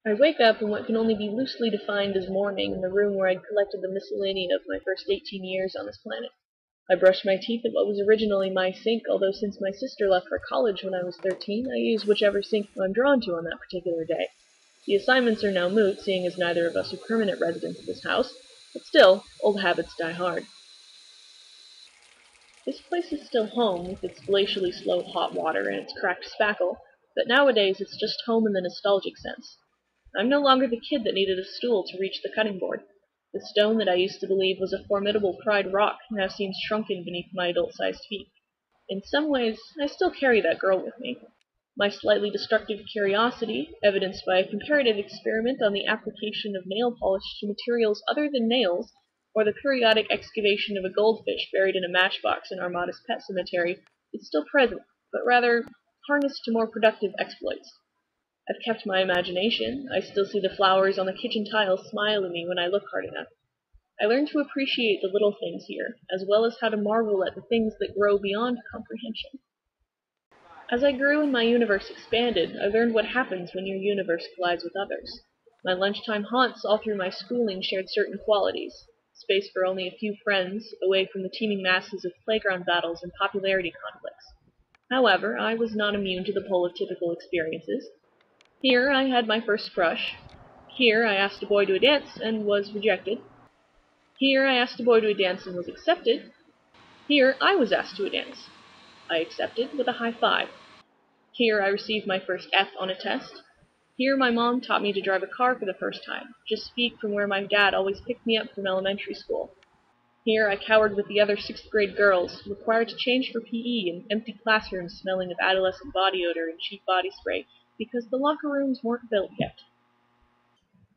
I wake up in what can only be loosely defined as morning in the room where I'd collected the miscellany of my first 18 years on this planet. I brush my teeth at what was originally my sink, although since my sister left for college when I was 13, I use whichever sink I'm drawn to on that particular day. The assignments are now moot, seeing as neither of us are permanent residents of this house, but still, old habits die hard. This place is still home, with its glacially slow hot water and its cracked spackle, but nowadays it's just home in the nostalgic sense. I'm no longer the kid that needed a stool to reach the cutting board. The stone that I used to believe was a formidable pride rock now seems shrunken beneath my adult-sized feet. In some ways, I still carry that girl with me. My slightly destructive curiosity, evidenced by a comparative experiment on the application of nail polish to materials other than nails, or the periodic excavation of a goldfish buried in a matchbox in our modest pet cemetery, is still present, but rather harnessed to more productive exploits. I've kept my imagination. I still see the flowers on the kitchen tiles smile at me when I look hard enough. I learn to appreciate the little things here, as well as how to marvel at the things that grow beyond comprehension. As I grew and my universe expanded, I learned what happens when your universe collides with others. My lunchtime haunts all through my schooling shared certain qualities. Space for only a few friends, away from the teeming masses of playground battles and popularity conflicts. However, I was not immune to the pull of typical experiences. Here I had my first crush. Here I asked a boy to a dance and was rejected. Here I asked a boy to a dance and was accepted. Here I was asked to a dance. I accepted with a high five. Here I received my first F on a test. Here my mom taught me to drive a car for the first time, just feet from where my dad always picked me up from elementary school. Here I cowered with the other 6th grade girls, required to change for PE in empty classrooms smelling of adolescent body odor and cheap body spray, because the locker rooms weren't built yet.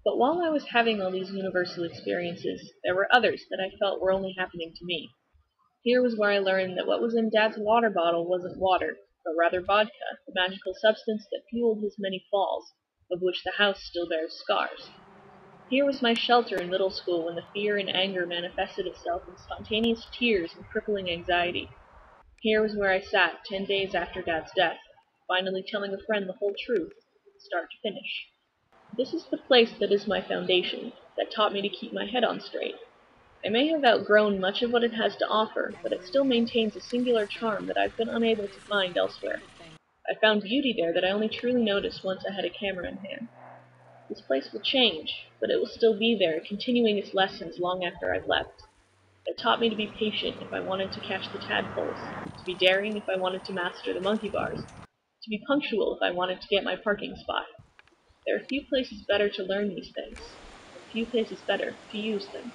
But while I was having all these universal experiences, there were others that I felt were only happening to me. Here was where I learned that what was in Dad's water bottle wasn't water, but rather vodka, the magical substance that fueled his many falls, of which the house still bears scars. Here was my shelter in middle school when the fear and anger manifested itself in spontaneous tears and crippling anxiety. Here was where I sat 10 days after Dad's death, finally telling a friend the whole truth, start to finish. This is the place that is my foundation, that taught me to keep my head on straight. I may have outgrown much of what it has to offer, but it still maintains a singular charm that I've been unable to find elsewhere. I found beauty there that I only truly noticed once I had a camera in hand. This place will change, but it will still be there, continuing its lessons long after I've left. It taught me to be patient if I wanted to catch the tadpoles, to be daring if I wanted to master the monkey bars, to be punctual if I wanted to get my parking spot. There are few places better to learn these things, and few places better to use them.